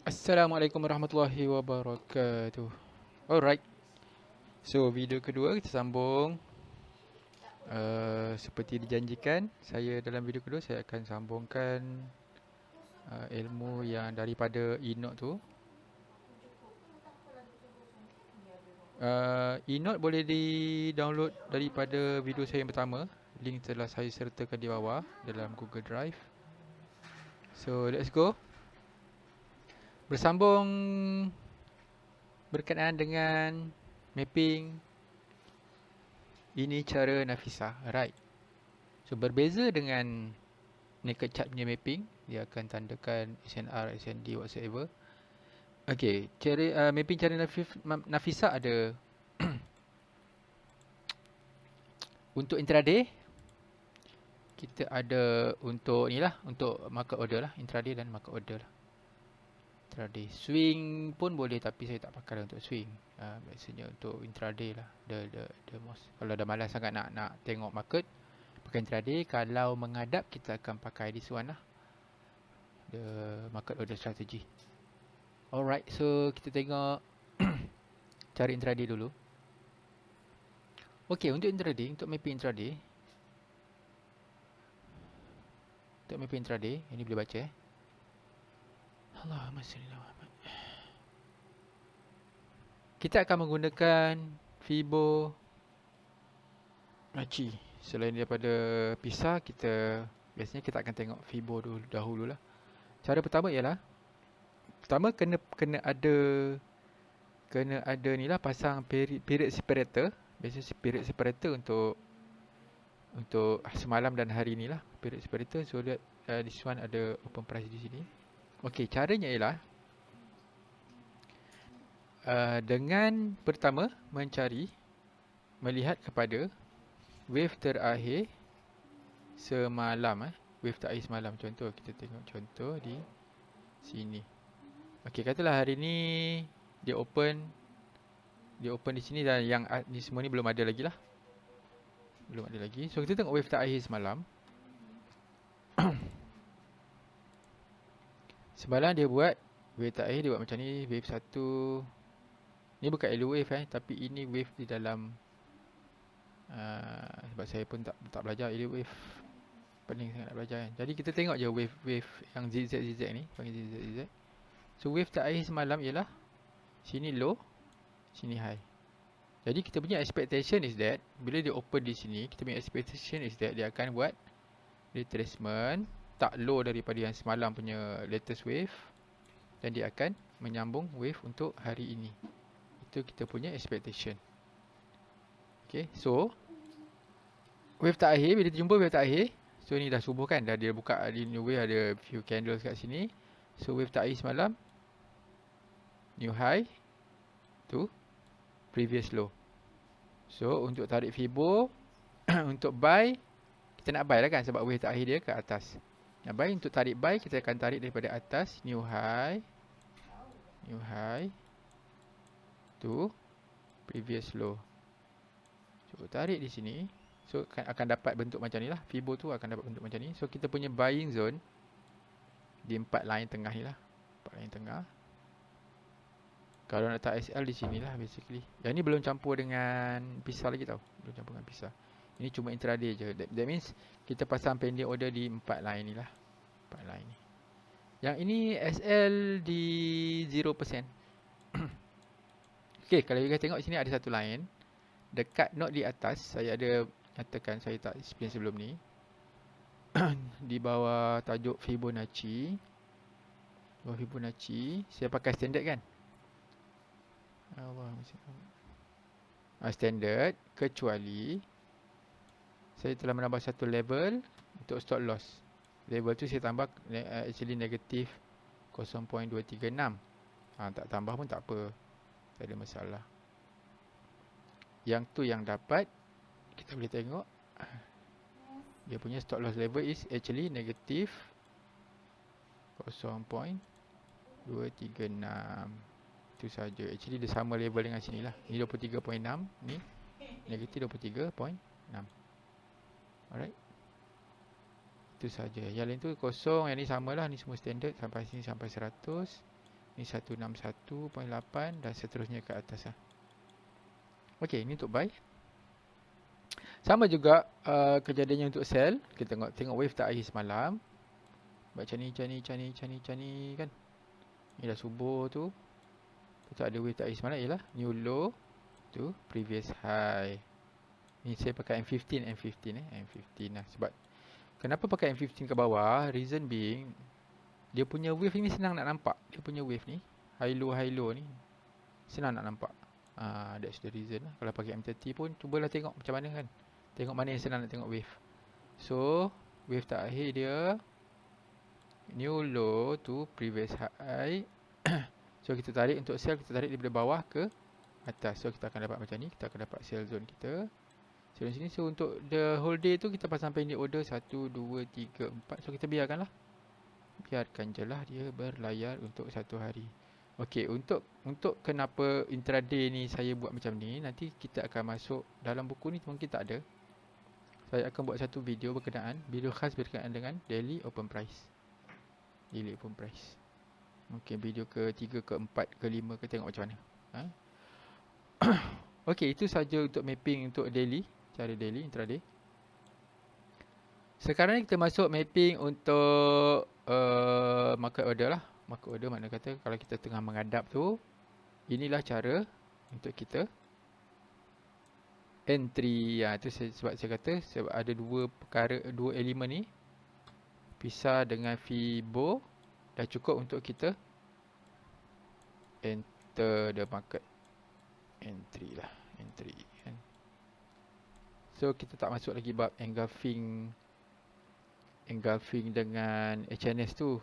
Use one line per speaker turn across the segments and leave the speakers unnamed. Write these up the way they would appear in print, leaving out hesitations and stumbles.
Assalamualaikum warahmatullahi wabarakatuh. Alright, so video kedua kita sambung. Seperti dijanjikan, saya dalam video kedua saya akan sambungkan ilmu yang daripada Enoch tu. Enoch boleh di-download daripada video saya yang pertama. Link telah saya sertakan di bawah dalam Google Drive. So let's go. Bersambung berkenaan dengan mapping. Ini cara Nafisah, right? So berbeza dengan naked chart punya mapping, dia akan tandakan SNR, SND whatsoever. Okay, cara mapping cara Nafisah ada untuk intraday, kita ada untuk ni lah, untuk market order lah, intraday dan market order lah. Intraday, swing pun boleh tapi saya tak pakai untuk swing. Biasanya untuk intraday lah, the most. Kalau dah malas sangat nak tengok market, pakai intraday. Kalau menghadap, kita akan pakai this one lah, the market order strategy. Alright, so kita tengok cara intraday dulu. Okey, untuk intraday, untuk mapping intraday, ini boleh baca Allahumma salli ala Muhammad. Kita akan menggunakan Fibonacci. Selain daripada pisah, biasanya kita akan tengok Fibo dahulu lah. Cara pertama ialah, pertama kena ada ni lah, pasang period separator. Biasanya period separator untuk semalam dan hari ni lah, period separator. So lihat, this one ada open price di sini. Okey, caranya ialah dengan pertama melihat kepada wave terakhir semalam. Wave terakhir semalam, contoh kita tengok contoh di sini. Okey, katalah hari ni dia open di sini, dan yang ni semua ni belum ada lagi lah. Belum ada lagi. So kita tengok wave terakhir semalam. Semalam dia buat wave terakhir, dia buat macam ni, wave 1. Ni bukan yellow wave tapi ini wave di dalam sebab saya pun tak belajar yellow wave. Pening sangat nak belajar kan. Jadi kita tengok je wave yang ZZZ ni, panggil ZZZ. So wave terakhir semalam ialah sini low, sini high. Jadi kita punya expectation is that bila dia open di sini, kita punya expectation is that dia akan buat retracement tak low daripada yang semalam punya latest wave, dan dia akan menyambung wave untuk hari ini. Itu kita punya expectation. Okay, so wave terakhir, bila kita jumpa wave terakhir, so ni dah subuh kan, dah dia buka di new wave, ada few candles kat sini. So wave terakhir semalam, new high tu previous low. So untuk tarik Fibo untuk buy, kita nak buy lah kan, sebab wave terakhir dia ke atas. Nak buy, untuk tarik buy, kita akan tarik daripada atas, new high tu previous low. So tarik di sini, so akan dapat bentuk macam ni lah. Fibo tu akan dapat bentuk macam ni. So kita punya buying zone di 4 line tengah ni lah, 4 line tengah. Kalau nak letak SL di sini lah basically. Yang ni belum campur dengan pisah lagi tau. Belum campur dengan pisah. Ini cuma intraday je. That means kita pasang pending order di 4 line ni lah. 4 line ni. Yang ini SL di 0%. Okay, kalau you guys tengok sini ada satu line. Dekat note di atas, saya ada nyatakan, saya tak explain sebelum ni. Di bawah tajuk Fibonacci. Bawah Fibonacci, saya pakai standard kan? Standard, kecuali saya telah menambah satu level untuk stop loss. Level tu saya tambah actually negatif 0.236. Tak tambah pun tak apa, tak ada masalah. Yang tu yang dapat, kita boleh tengok dia punya stop loss level is actually negatif 0.236. Itu saja. Actually dia sama level dengan sini lah. Ni 23.6, ni negatif 23.6. Alright. Itu saja. Yang lain tu kosong, yang ni samalah, ni semua standard sampai sini sampai 100. Ni 161.8 dan seterusnya ke atas lah. Okey, ni untuk buy. Sama juga kejadiannya untuk sell. Kita tengok wave tak akhir semalam. Macam ni kan. Ni dah subuh tu. Tak ada wave tak akhir semalam ialah new low tu previous high. Ni saya pakai M15 M15 lah. Sebab kenapa pakai M15 ke bawah? Reason being dia punya wave ni senang nak nampak. Dia punya wave ni high low ni senang nak nampak. That's the reason lah. Kalau pakai M30 pun cubalah tengok macam mana kan. Tengok mana yang senang nak tengok wave. So wave tak akhir dia new low to previous high. So kita tarik untuk sell, kita tarik daripada bawah ke atas. So kita akan dapat macam ni, kita akan dapat sell zone kita. So di sini, so untuk the whole day tu kita pasang pending order 1, 2, 3, 4. So kita biarkan je lah dia berlayar untuk satu hari. Okey, untuk kenapa intraday ni saya buat macam ni, nanti kita akan masuk dalam buku ni mungkin tak ada. Saya akan buat satu video video khas berkenaan dengan daily open price. Daily open price. Mungkin video ke-3, ke-4, ke-5 ke tengok macam mana. Okey, itu saja untuk mapping untuk daily, cara daily intraday. Sekarang ni kita masuk mapping untuk market order lah. Market order makna kata kalau kita tengah menghadap tu, inilah cara untuk kita entry. Itu sebab saya kata sebab ada dua elemen ni. Pisah dengan Fibo dah cukup untuk kita enter the market. Entry kan. So kita tak masuk lagi bab engulfing dengan HNS tu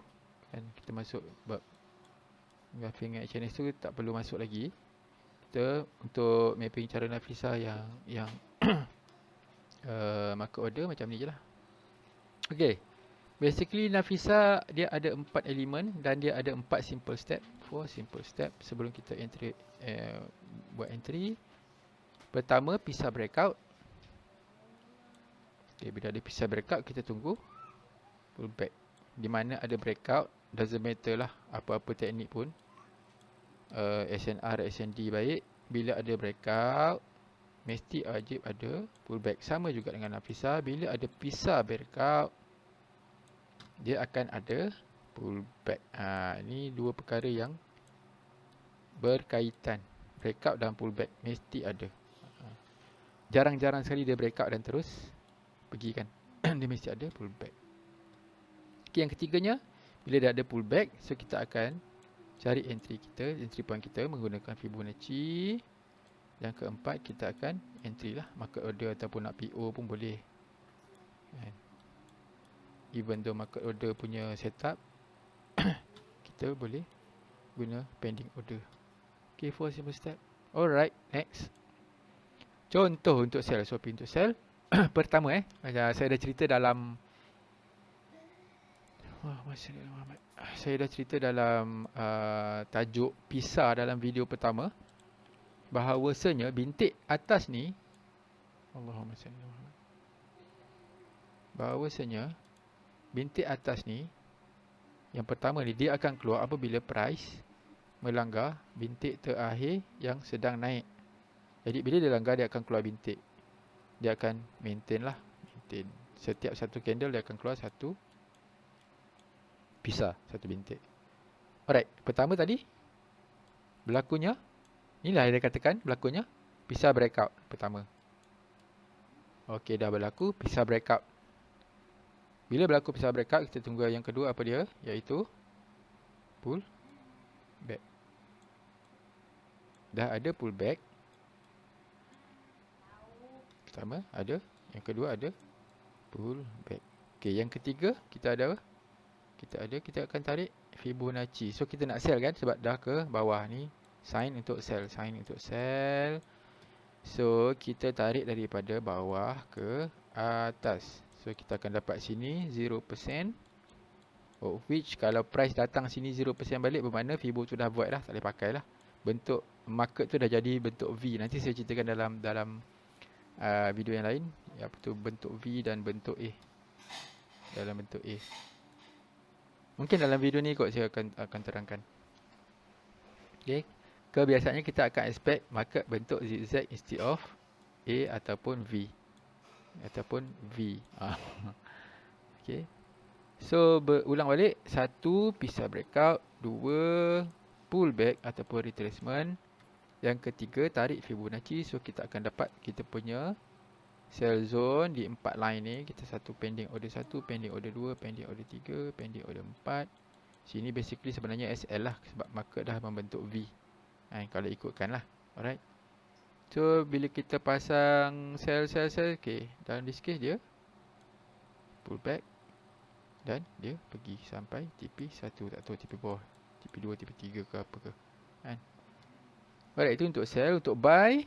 kan. Kita masuk bab engulfing dengan HNS tu tak perlu masuk lagi. Kita untuk mapping cara Nafisa yang market order macam ni je lah. Okay, basically Nafisa dia ada 4 elemen dan dia ada 4 simple step. 4 simple step sebelum kita buat entry. Pertama, pisah breakout. Okay, bila ada pisah breakout, kita tunggu pullback. Di mana ada breakout, doesn't matter lah apa-apa teknik pun. SNR, SND baik. Bila ada breakout, mesti wajib ada pullback. Sama juga dengan Nafisa. Bila ada pisah breakout, dia akan ada pullback. Ini dua perkara yang berkaitan. Breakout dan pullback mesti ada. Jarang-jarang sekali dia breakout dan terus pergi kan. Dia mesti ada pullback. Okay, yang ketiganya, bila dah ada pullback, so kita akan cari entry point kita menggunakan Fibonacci. Yang keempat, kita akan entry lah market order ataupun nak PO pun boleh. Even though market order punya setup, kita boleh guna pending order. Okay, 4 simple step. Alright, next. Contoh untuk sell. So, untuk sell pertama saya dah cerita dalam tajuk pisah dalam video pertama, bahawasanya bintik atas ni bahawasanya bintik atas ni yang pertama ni dia akan keluar apabila price melanggar bintik terakhir yang sedang naik. Jadi bila dia langgar, dia akan keluar bintik. Dia akan maintain. Setiap satu candle dia akan keluar satu pisah, satu bintik. Alright, pertama tadi berlakunya, inilah yang dia katakan berlakunya pisah breakout pertama. Okey, dah berlaku pisah breakout. Bila berlaku pisah breakout, kita tunggu yang kedua apa dia, iaitu pull back. Dah ada pullback. Pertama ada, yang kedua ada pullback. Okey, yang ketiga kita ada apa? Kita akan tarik Fibonacci. So kita nak sell kan, sebab dah ke bawah ni sign untuk sell. So kita tarik daripada bawah ke atas. So kita akan dapat sini 0%, of which kalau price datang sini 0% balik, bermakna Fibo tu dah void lah, tak boleh pakai lah. Bentuk market tu dah jadi bentuk V. Nanti saya ceritakan dalam video yang lain, apa tu bentuk V dan bentuk A. Dalam bentuk A. Mungkin dalam video ni kot saya akan terangkan. Okay. Kebiasaannya kita akan expect market bentuk zigzag instead of A ataupun V. Ataupun V. Okay. So berulang balik. 1 pisah breakout. 2 pullback ataupun retracement. Yang ketiga tarik Fibonacci. So kita akan dapat kita punya sell zone di 4 line ni. Kita satu pending order 1, pending order 2, pending order 3, pending order 4. Sini basically sebenarnya SL lah, sebab market dah membentuk V. Kalau ikutkan lah. Alright. So bila kita pasang sell, okay, dalam this case dia pullback dan dia pergi sampai TP1, tak tahu TP bawah, TP2, TP3 ke apa ke kan. Alright, itu untuk sell. Untuk buy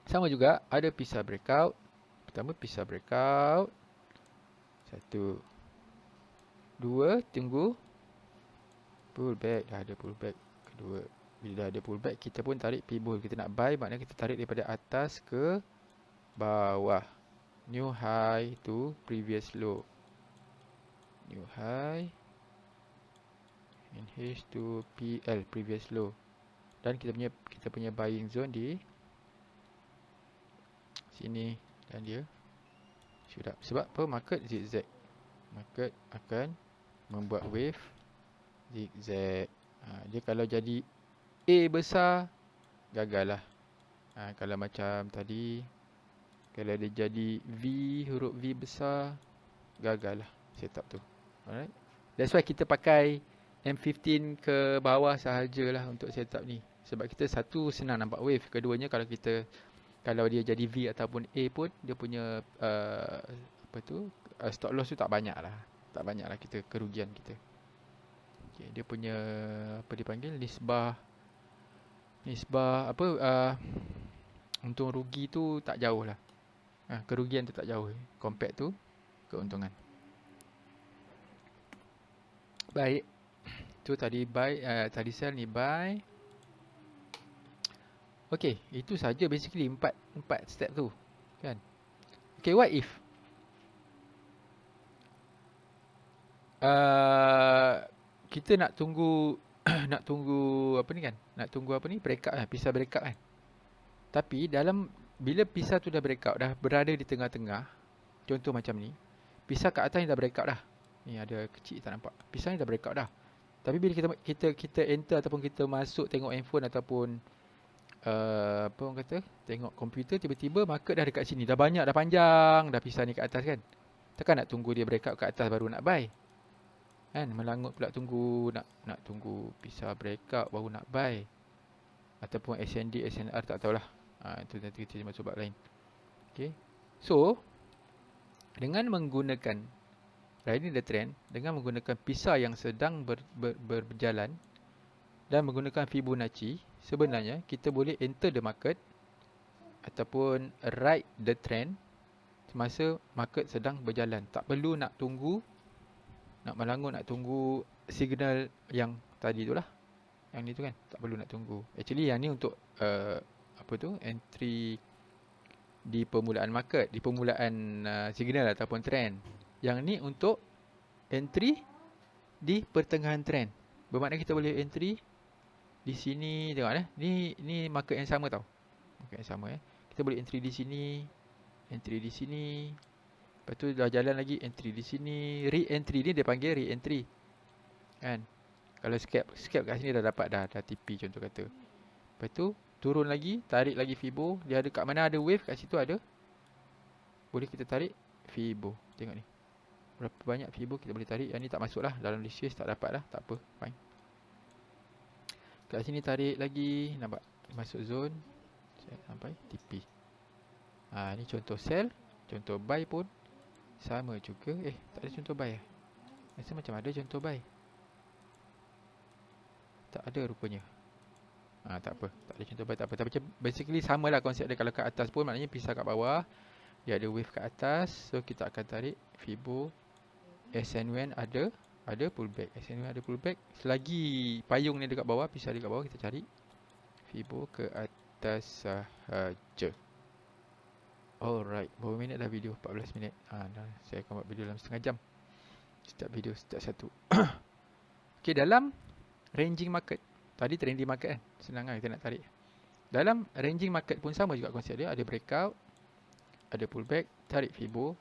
sama juga, ada pisah breakout. Pertama pisah breakout, 1 2, tunggu pullback. Dah ada pullback kedua. Bila dah ada pullback, kita pun tarik Fibo. Kita nak buy, maknanya kita tarik daripada atas ke bawah. New high to previous low. New high and H to PL, previous low. Dan kita punya buying zone di sini. Dan dia shoot up. Sebab apa? Market zigzag. Market akan membuat wave zigzag. Dia kalau jadi A besar, gagal lah. Kalau macam tadi, kalau dia jadi V, huruf V besar, gagal lah setup tu. Alright. That's why kita pakai M15 ke bawah sahajalah untuk setup ni. Sebab kita satu senang nampak wave. Keduanya kalau dia jadi V ataupun A pun, dia punya stop loss tu tak banyak lah. Tak banyak lah kita kerugian kita. Okay, dia punya apa dipanggil, nisbah untung rugi tu tak jauh lah. Kerugian tu tak jauh compared tu keuntungan. Baik. Tu tadi buy, tadi sell, ni buy. Okay, itu saja basically empat step tu kan. Okay, what if kita nak tunggu nak tunggu apa ni kan? Nak tunggu apa ni? Breakout lah, pisah breakout kan. Tapi bila pisah tu dah breakout, dah berada di tengah-tengah, contoh macam ni, pisah kat atas ni dah breakout dah. Ni ada kecil tak nampak. Pisah ni dah breakout dah. Tapi bila kita enter ataupun kita masuk tengok handphone ataupun apa orang kata, tengok komputer, tiba-tiba market dah dekat sini, dah banyak, dah panjang dah pisah ni kat atas kan. Takkan nak tunggu dia breakout kat atas baru nak buy kan. Melangut pula tunggu, nak tunggu pisah breakout baru nak buy. Ataupun SND, SNR, tak tahulah. Itu nanti kita masuk bab lain. Okay. So dengan menggunakan riding the trend, dengan menggunakan pisah yang sedang berjalan dan menggunakan Fibonacci, sebenarnya kita boleh enter the market ataupun ride the trend semasa market sedang berjalan. Tak perlu nak tunggu, nak melangut, nak tunggu signal yang tadi tu lah. Yang ni tu kan, tak perlu nak tunggu. Actually yang ni untuk entry di permulaan market, di permulaan signal ataupun trend. Yang ni untuk entry di pertengahan trend. Bermakna kita boleh entry di sini, tengok ni market yang sama tau. Market yang sama Kita boleh entry di sini, entry di sini. Lepas tu dah jalan lagi, entry di sini. Re-entry ni dia panggil re-entry kan. Kalau scalp kat sini dah dapat dah TP contoh kata. Lepas tu turun lagi, tarik lagi Fibo. Dia ada kat mana ada wave, kat situ ada. Boleh kita tarik Fibo. Tengok ni, berapa banyak Fibo kita boleh tarik. Yang ni tak masuk lah dalam list case, tak dapat lah. Tak apa, fine. Kat sini tarik lagi, nampak masuk zone sampai TP. Ni contoh sell. Contoh buy pun sama juga. Tak ada contoh buy. Rasa macam ada contoh buy. Tak ada rupanya. Tak apa, tak ada contoh buy, tak apa. Tapi basically sama lah konsep dia. Kalau kat atas pun maknanya pisah kat bawah, dia ada wave kat atas. So kita akan tarik Fibo. SN1 ada pullback. SN1 ada pullback. Selagi payung ni dekat bawah, pisah dekat bawah, kita cari Fibo ke atas sahaja. Alright, berapa minit dah video? 14 minit. Saya akan buat video dalam setengah jam. Setiap video, setiap satu. Okay, dalam ranging market, Tadi trending market kan, senang kan kita nak tarik. Dalam ranging market pun sama juga konsep dia, ada breakout, ada pullback, tarik Fibo.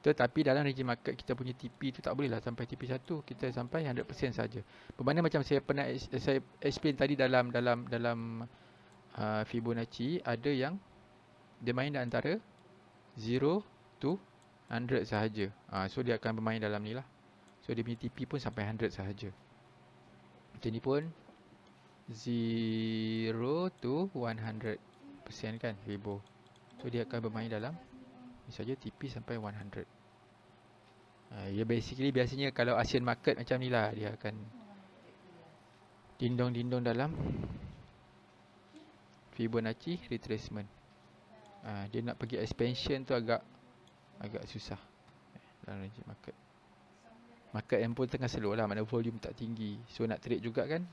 Tetapi dalam ranging market kita punya TP tu tak boleh lah sampai TP1, kita sampai 100% saja. Bermakna macam saya pernah saya explain tadi dalam Fibonacci, ada yang dia main di antara 0 to 100 sahaja. So dia akan bermain dalam ni lah. So dia punya TP pun sampai 100 sahaja. Macam ni pun 0 to 100% kan Fibo. So dia akan bermain dalam ni saja, TP sampai 100. Ya basically biasanya kalau Asian market macam ni lah, dia akan dindong-dindong dalam Fibonacci retracement. Dia nak pergi expansion tu agak susah dalam range market. Market yang pun tengah slow lah, mana volume tak tinggi. So nak trade juga kan,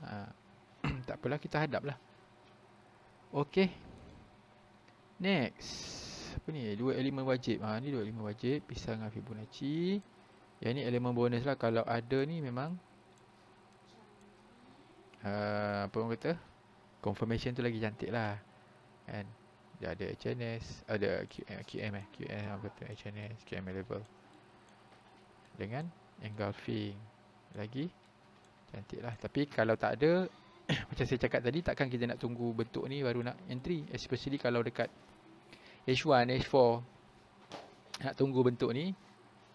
tak apalah, kita hadap lah. Okay, next. Apa ni? Dua elemen wajib. Ni dua elemen wajib, pisah dengan Fibonacci. Yang ni elemen bonus lah. Kalau ada ni memang apa orang kata, confirmation tu lagi cantik lah kan. Dia ada HNS, ada QM apa kata, HNS, QM level dengan engulfing, lagi cantik lah. Tapi kalau tak ada macam saya cakap tadi, takkan kita nak tunggu bentuk ni baru nak entry. Especially kalau dekat H1, H4 nak tunggu bentuk ni.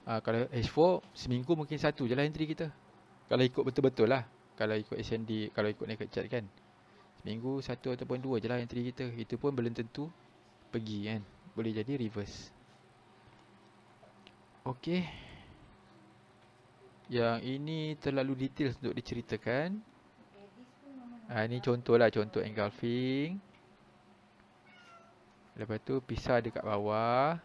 Kalau H4 seminggu mungkin satu je lah entry kita, kalau ikut betul-betul lah. Kalau ikut SND, kalau ikut naked chart kan, seminggu satu ataupun dua je lah entry kita. Itu pun belum tentu pergi kan, boleh jadi reverse. Okay, yang ini terlalu detail untuk diceritakan. Ini contoh lah, contoh engulfing. Lepas tu pisah dekat bawah,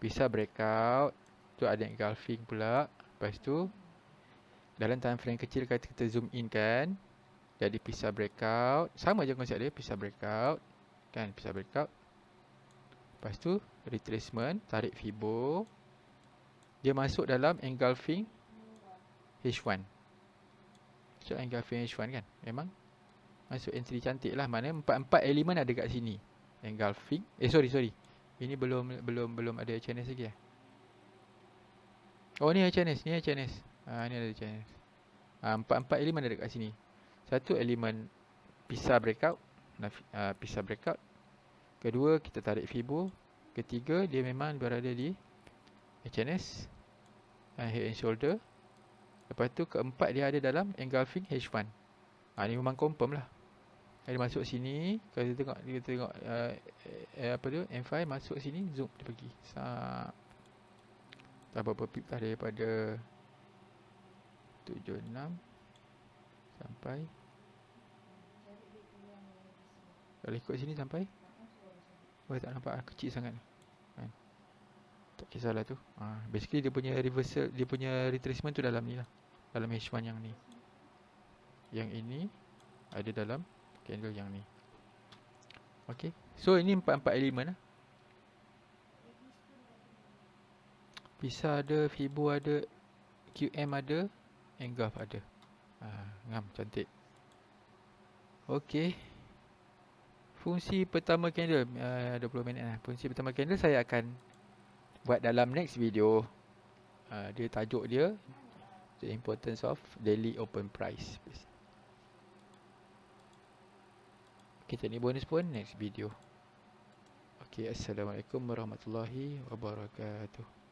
pisah breakout, tu ada engulfing pula. Lepas tu dalam time frame kecil kita zoom in kan, jadi pisah breakout. Sama je konsep dia, pisah breakout kan, pisah breakout. Lepas tu retracement, tarik Fibo. Dia masuk dalam engulfing H1. So engulfing H1 kan, memang masuk entry cantik lah. Mana empat elemen ada kat sini. Engulfing, sorry, ini belum ada HNS lagi. Oh ni HNS, ni HNS. Ni ada HNS. Empat elemen ada kat sini. Satu elemen pisah breakout, pisah breakout. Kedua kita tarik Fibo. Ketiga dia memang berada di HNS, head and shoulder. Lepas tu keempat dia ada dalam engulfing H1. Ni memang confirm lah. Dia masuk sini. Kalau kita tengok apa tu, M5 masuk sini, zoom dia pergi. Tak berapa pip lah, daripada 76 sampai, kalau ikut sini sampai, tak nampak, kecil sangat kan? Tak kisahlah tu. Basically dia punya reversal, dia punya retracement tu dalam ni lah, dalam H1 yang ni. Yang ini ada dalam candle yang ni. Okay, so ini empat elemen lah. Pisah ada, Fibo ada, QM ada, engulf ada. Ngam, cantik. Okay, fungsi pertama candle, 20 minit lah. Fungsi pertama candle saya akan buat dalam next video. Dia tajuk dia The Importance of Daily Open Price. Okay, teknik bonus pun next video. Okay, Assalamualaikum warahmatullahi wabarakatuh.